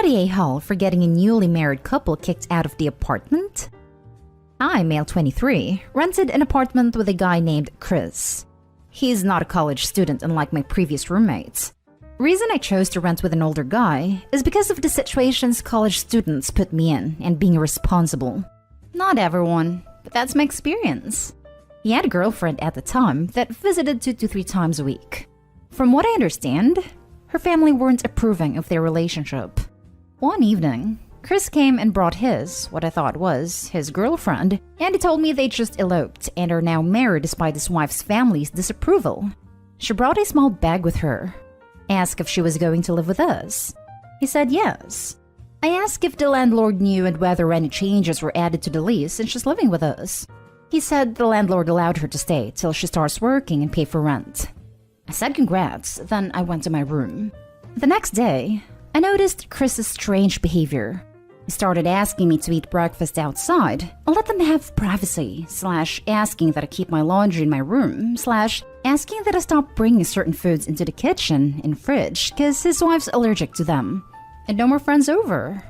Am I the a-hole for getting a newly married couple kicked out of the apartment? I, male 23, rented an apartment with a guy named Chris. He's not a college student unlike my previous roommates. Reason I chose to rent with an older guy is because of the situations college students put me in and being irresponsible. Not everyone, but that's my experience. He had a girlfriend at the time that visited 2 to 3 times a week. From what I understand, her family weren't approving of their relationship. One evening, Chris came and brought what I thought was, his girlfriend, and he told me they just eloped and are now married despite his wife's family's disapproval. She brought a small bag with her. Asked if she was going to live with us. He said yes. I asked if the landlord knew and whether any changes were added to the lease since she's living with us. He said the landlord allowed her to stay till she starts working and pay for rent. I said congrats, then I went to my room. The next day, I noticed Chris's strange behavior. He started asking me to eat breakfast outside and let them have privacy, / asking that I keep my laundry in my room, / asking that I stop bringing certain foods into the kitchen and fridge because his wife's allergic to them, and no more friends over.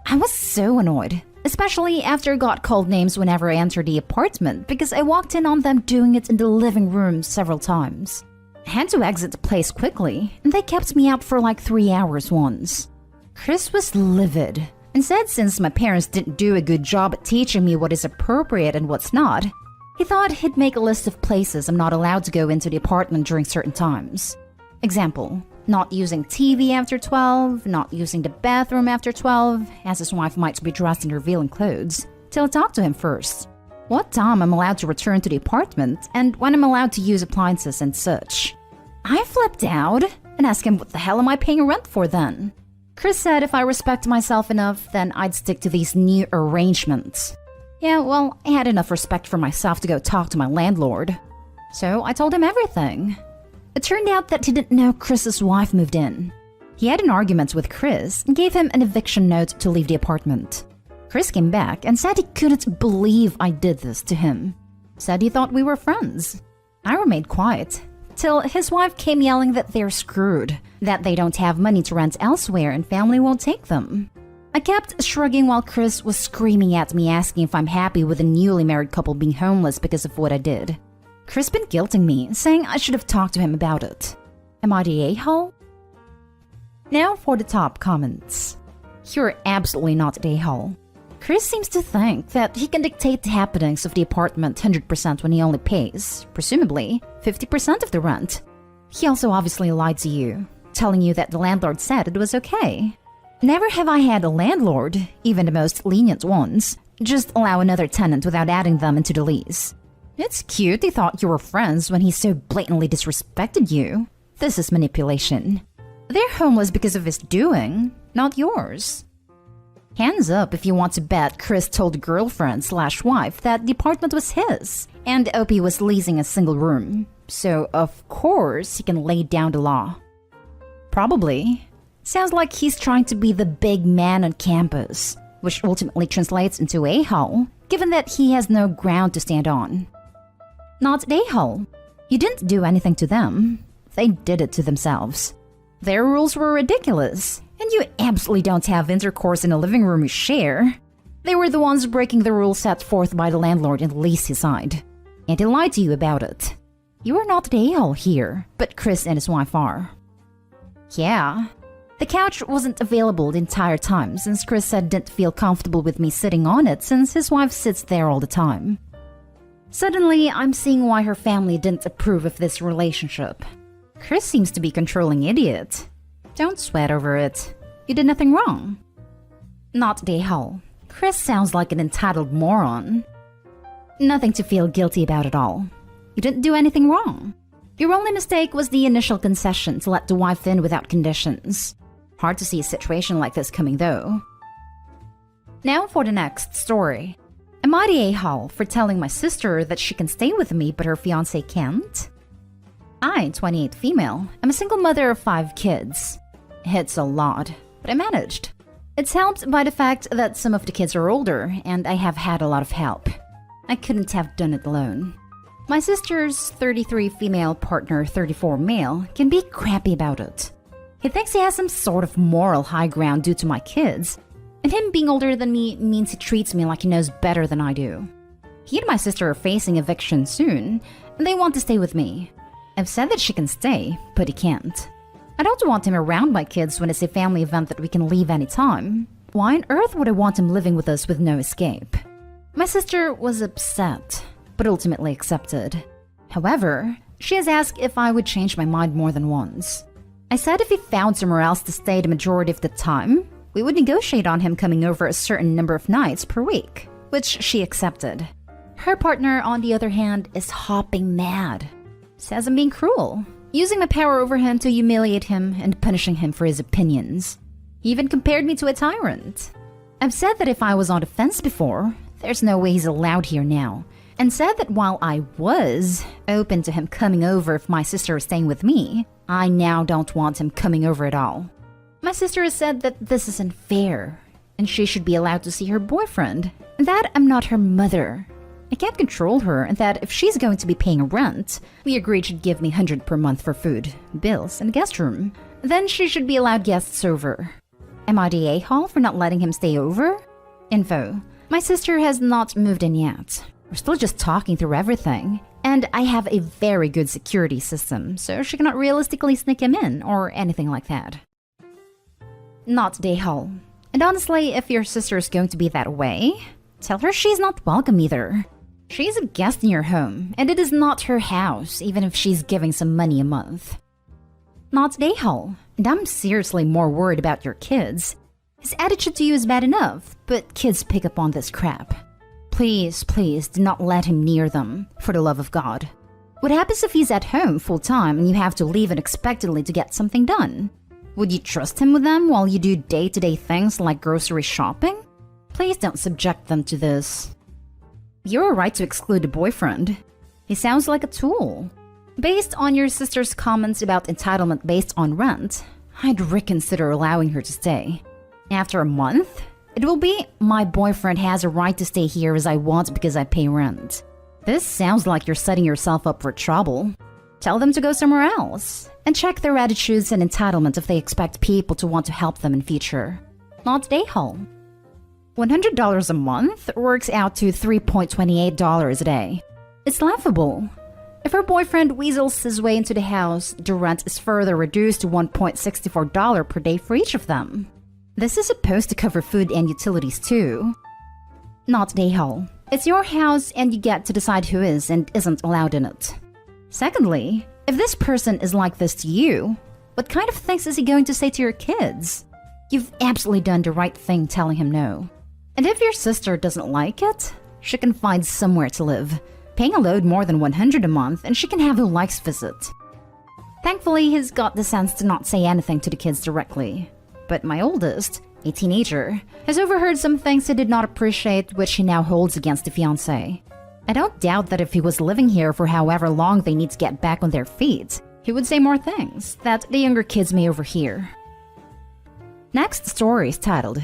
I was so annoyed, especially after I got called names whenever I entered the apartment because I walked in on them doing it in the living room several times. I had to exit the place quickly, and they kept me out for like 3 hours once. Chris was livid and said since my parents didn't do a good job at teaching me what is appropriate and what's not, he thought he'd make a list of places I'm not allowed to go into the apartment during certain times. Example, not using TV after 12, not using the bathroom after 12, as his wife might be dressed in revealing clothes, till I talk to him first. What time I'm allowed to return to the apartment, and when I'm allowed to use appliances and such. I flipped out and asked him what the hell am I paying rent for then? Chris said if I respect myself enough, then I'd stick to these new arrangements. Yeah, well, I had enough respect for myself to go talk to my landlord. So I told him everything. It turned out that he didn't know Chris's wife moved in. He had an argument with Chris and gave him an eviction note to leave the apartment. Chris came back and said he couldn't believe I did this to him. Said he thought we were friends. I remained quiet, till his wife came yelling that they're screwed, that they don't have money to rent elsewhere and family won't take them. I kept shrugging while Chris was screaming at me asking if I'm happy with a newly married couple being homeless because of what I did. Chris been guilting me, saying I should have talked to him about it. Am I the a-hole? Now for the top comments. You're absolutely not the a-hole. Chris seems to think that he can dictate the happenings of the apartment 100% when he only pays, presumably, 50% of the rent. He also obviously lied to you, telling you that the landlord said it was okay. Never have I had a landlord, even the most lenient ones, just allow another tenant without adding them into the lease. It's cute he thought you were friends when he so blatantly disrespected you. This is manipulation. They're homeless because of his doing, not yours. Hands up if you want to bet Chris told girlfriend / wife that the apartment was his, and OP was leasing a single room. So of course he can lay down the law. Probably. Sounds like he's trying to be the big man on campus, which ultimately translates into a-hole, given that he has no ground to stand on. Not a-hole. You didn't do anything to them. They did it to themselves. Their rules were ridiculous, and you absolutely don't have intercourse in a living room you share. They were the ones breaking the rules set forth by the landlord in the lease he signed. And he lied to you about it. You are not the a-hole here, but Chris and his wife are. Yeah. The couch wasn't available the entire time since Chris said didn't feel comfortable with me sitting on it since his wife sits there all the time. Suddenly, I'm seeing why her family didn't approve of this relationship. Chris seems to be controlling idiot. Don't sweat over it. You did nothing wrong. Not the a-hole. Chris sounds like an entitled moron. Nothing to feel guilty about at all. You didn't do anything wrong. Your only mistake was the initial concession to let the wife in without conditions. Hard to see a situation like this coming though. Now for the next story. Am I the a-hole for telling my sister that she can stay with me but her fiancé can't? I, 28 female, am a single mother of 5 kids. It's a lot, but I managed. It's helped by the fact that some of the kids are older and I have had a lot of help. I couldn't have done it alone. My sister's 33 female partner, 34 male, can be crappy about it. He thinks he has some sort of moral high ground due to my kids, and him being older than me means he treats me like he knows better than I do. He and my sister are facing eviction soon, and they want to stay with me. I've said that she can stay, but he can't. I don't want him around my kids when it's a family event that we can leave anytime. Why on earth would I want him living with us with no escape? My sister was upset, but ultimately accepted. However, she has asked if I would change my mind more than once. I said if he found somewhere else to stay the majority of the time, we would negotiate on him coming over a certain number of nights per week, which she accepted. Her partner, on the other hand, is hopping mad. Says I'm being cruel, using my power over him to humiliate him and punishing him for his opinions. He even compared me to a tyrant. I've said that if I was on the fence before, there's no way he's allowed here now, and said that while I was open to him coming over if my sister is staying with me, I now don't want him coming over at all. My sister has said that this is unfair, and she should be allowed to see her boyfriend, and that I'm not her mother. I can't control her, and that if she's going to be paying rent, we agreed she'd give me $100 per month for food, bills, and a guest room. Then she should be allowed guests over. Am I the a-hole for not letting him stay over? Info. My sister has not moved in yet. We're still just talking through everything, and I have a very good security system, so she cannot realistically sneak him in or anything like that. Not the a-hole. And honestly, if your sister is going to be that way, tell her she's not welcome either. She's a guest in your home, and it is not her house, even if she's giving some money a month. Not the a-hole. And I'm seriously more worried about your kids. His attitude to you is bad enough, but kids pick up on this crap. Please, please, do not let him near them, for the love of God. What happens if he's at home full-time and you have to leave unexpectedly to get something done? Would you trust him with them while you do day-to-day things like grocery shopping? Please don't subject them to this. You're right to exclude the boyfriend. He sounds like a tool. Based on your sister's comments about entitlement based on rent, I'd reconsider allowing her to stay. After a month, it will be, my boyfriend has a right to stay here as I want because I pay rent. This sounds like you're setting yourself up for trouble. Tell them to go somewhere else, and check their attitudes and entitlement if they expect people to want to help them in future. Not day home. $100 a month works out to $3.28 a day. It's laughable. If her boyfriend weasels his way into the house, the rent is further reduced to $1.64 per day for each of them. This is supposed to cover food and utilities too. Not day hole. It's your house and you get to decide who is and isn't allowed in it. Secondly, if this person is like this to you, what kind of things is he going to say to your kids? You've absolutely done the right thing telling him no. And if your sister doesn't like it, she can find somewhere to live, paying a load more than $100 a month, and she can have who likes visit. Thankfully, he's got the sense to not say anything to the kids directly. But my oldest, a teenager, has overheard some things he did not appreciate, which he now holds against the fiancé. I don't doubt that if he was living here for however long they need to get back on their feet, he would say more things that the younger kids may overhear. Next story is titled,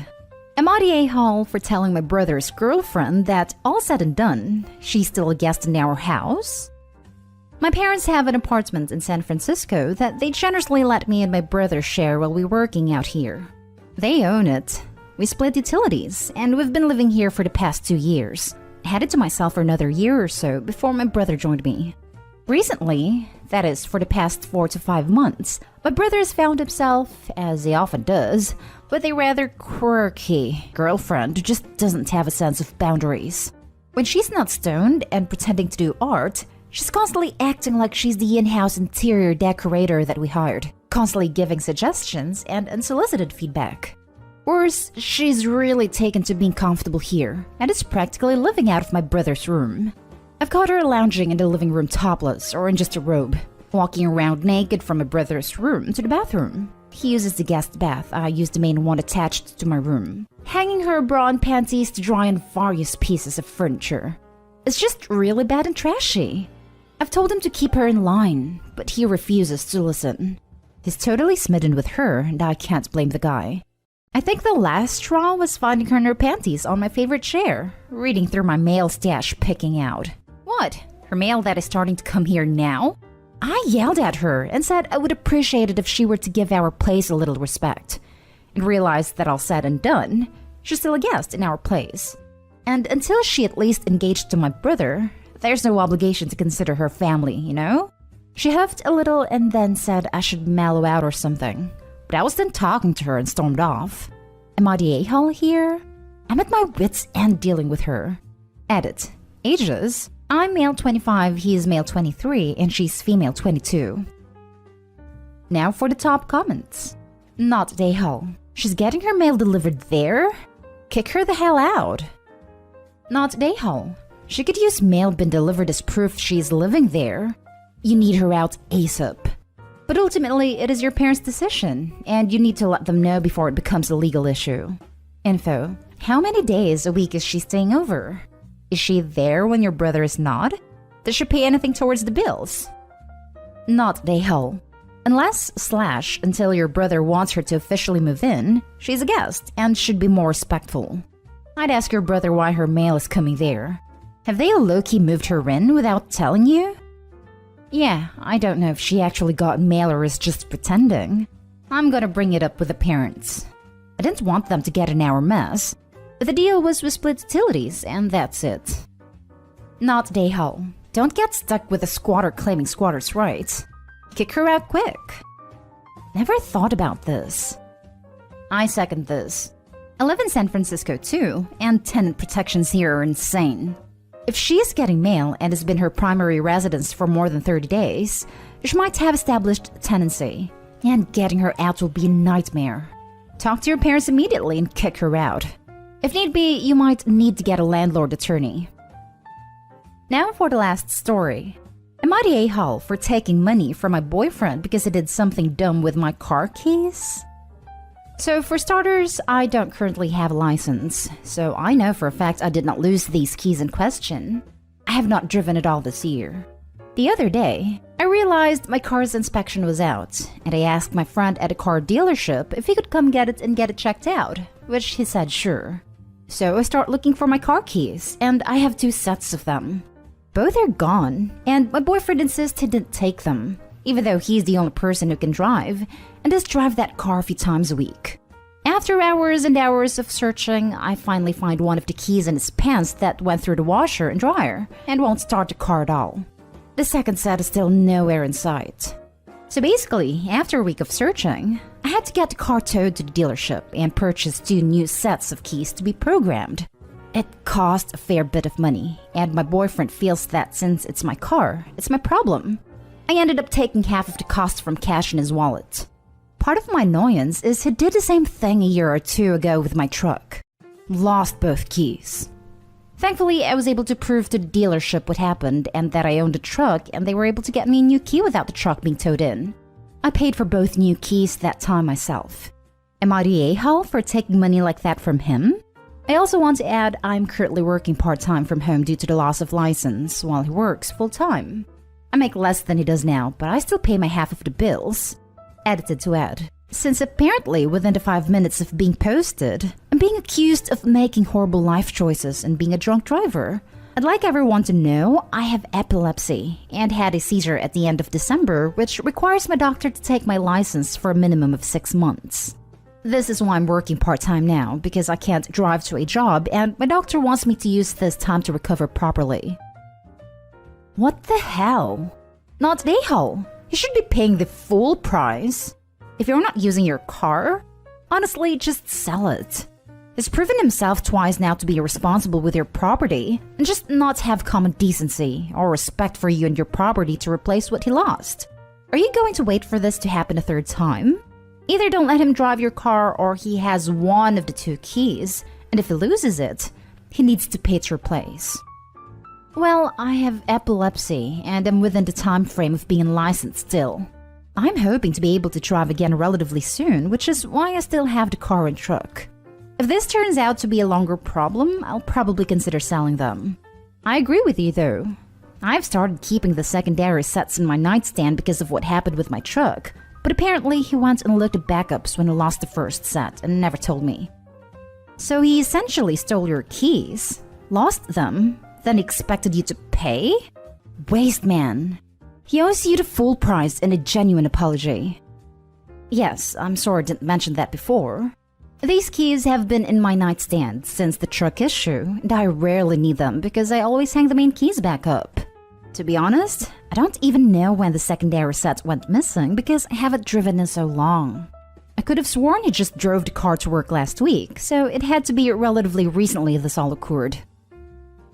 Am I the a-hole for telling my brother's girlfriend that, all said and done, she's still a guest in our house? My parents have an apartment in San Francisco that they generously let me and my brother share while we're working out here. They own it. We split utilities, and we've been living here for the past 2 years. I had it to myself for another year or so before my brother joined me. Recently, that is for the past 4 to 5 months, my brother has found himself, as he often does, with a rather quirky girlfriend who just doesn't have a sense of boundaries. When she's not stoned and pretending to do art, she's constantly acting like she's the in-house interior decorator that we hired, constantly giving suggestions and unsolicited feedback. Worse, she's really taken to being comfortable here, and is practically living out of my brother's room. I've caught her lounging in the living room topless or in just a robe, walking around naked from my brother's room to the bathroom. He uses the guest bath, I use the main one attached to my room, hanging her bra and panties to dry on various pieces of furniture. It's just really bad and trashy. I've told him to keep her in line, but he refuses to listen. He's totally smitten with her, and I can't blame the guy. I think the last straw was finding her in her panties on my favorite chair, reading through my mail stash picking out. What? Her mail that is starting to come here now? I yelled at her and said I would appreciate it if she were to give our place a little respect, and realized that all said and done, she's still a guest in our place. And until she at least engaged to my brother, there's no obligation to consider her family, you know? She huffed a little and then said I should mellow out or something. But I was done talking to her and stormed off. Am I the a-hole here? I'm at my wits' end dealing with her. Edit. Ages. I'm male 25, he is male 23, and she's female 22. Now for the top comments. Not the a-hole. She's getting her mail delivered there? Kick her the hell out. Not the a-hole. She could use mail bin delivered as proof she's living there. You need her out ASAP. But ultimately, it is your parents' decision, and you need to let them know before it becomes a legal issue. Info. How many days a week is she staying over? Is she there when your brother is not? Does she pay anything towards the bills? Not the a-hole. Until your brother wants her to officially move in, she's a guest and should be more respectful. I'd ask your brother why her mail is coming there. Have they low-key moved her in without telling you? Yeah, I don't know if she actually got mail or is just pretending. I'm gonna bring it up with the parents. I didn't want them to get in our mess, but the deal was we split utilities and that's it. Not the a-hole. Don't get stuck with a squatter claiming squatter's rights. Kick her out quick. Never thought about this. I second this. I live in San Francisco too, and tenant protections here are insane. If she is getting mail and has been her primary residence for more than 30 days, she might have established tenancy, and getting her out will be a nightmare. Talk to your parents immediately and kick her out. If need be, you might need to get a landlord attorney. Now for the last story. Am I the a-hole for taking money from my boyfriend because he did something dumb with my car keys? So for starters, I don't currently have a license, so I know for a fact I did not lose these keys in question. I have not driven at all this year. The other day, I realized my car's inspection was out, and I asked my friend at a car dealership if he could come get it and get it checked out, which he said sure. So I start looking for my car keys, and I have 2 sets of them. Both are gone, and my boyfriend insists he didn't take them, even though he's the only person who can drive, and does drive that car a few times a week. After hours and hours of searching, I finally find one of the keys in his pants that went through the washer and dryer, and won't start the car at all. The second set is still nowhere in sight. So basically, after a week of searching, I had to get the car towed to the dealership and purchase 2 new sets of keys to be programmed. It cost a fair bit of money, and my boyfriend feels that since it's my car, it's my problem. I ended up taking half of the cost from cash in his wallet. Part of my annoyance is he did the same thing a year or 2 ago with my truck. Lost both keys. Thankfully, I was able to prove to the dealership what happened and that I owned a truck, and they were able to get me a new key without the truck being towed in. I paid for both new keys that time myself. Am I the a-hole for taking money like that from him? I also want to add I'm currently working part-time from home due to the loss of license, while he works full-time. I make less than he does now, but I still pay my half of the bills. Edited to add. Since apparently within the 5 minutes of being posted, I'm being accused of making horrible life choices and being a drunk driver. I'd like everyone to know I have epilepsy and had a seizure at the end of December, which requires my doctor to take my license for a minimum of 6 months. This is why I'm working part-time now, because I can't drive to a job and my doctor wants me to use this time to recover properly. What the hell? Not the a-hole. You should be paying the full price. If you're not using your car, honestly, just sell it. He's proven himself twice now to be responsible with your property and just not have common decency or respect for you and your property to replace what he lost. Are you going to wait for this to happen a 3rd time? Either don't let him drive your car or he has one of the 2 keys, and if he loses it, he needs to pay to replace. Well, I have epilepsy and am within the time frame of being licensed still. I'm hoping to be able to drive again relatively soon, which is why I still have the car and truck. If this turns out to be a longer problem, I'll probably consider selling them. I agree with you though. I've started keeping the secondary sets in my nightstand because of what happened with my truck, but apparently he went and looked at backups when he lost the first set and never told me. So he essentially stole your keys, lost them, then expected you to pay? Waste man. He owes you the full price and a genuine apology. Yes, I'm sorry I didn't mention that before. These keys have been in my nightstand since the truck issue, and I rarely need them because I always hang the main keys back up. To be honest, I don't even know when the secondary set went missing because I haven't driven in so long. I could have sworn he just drove the car to work last week, so it had to be relatively recently this all occurred.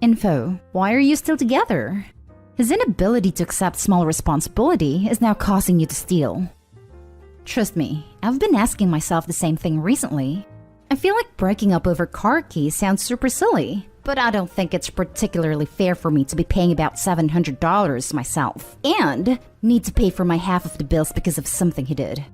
Info: why are you still together? His inability to accept small responsibility is now causing you to steal. Trust me, I've been asking myself the same thing recently. I feel like breaking up over car keys sounds super silly, but I don't think it's particularly fair for me to be paying about $700 myself and need to pay for my half of the bills because of something he did.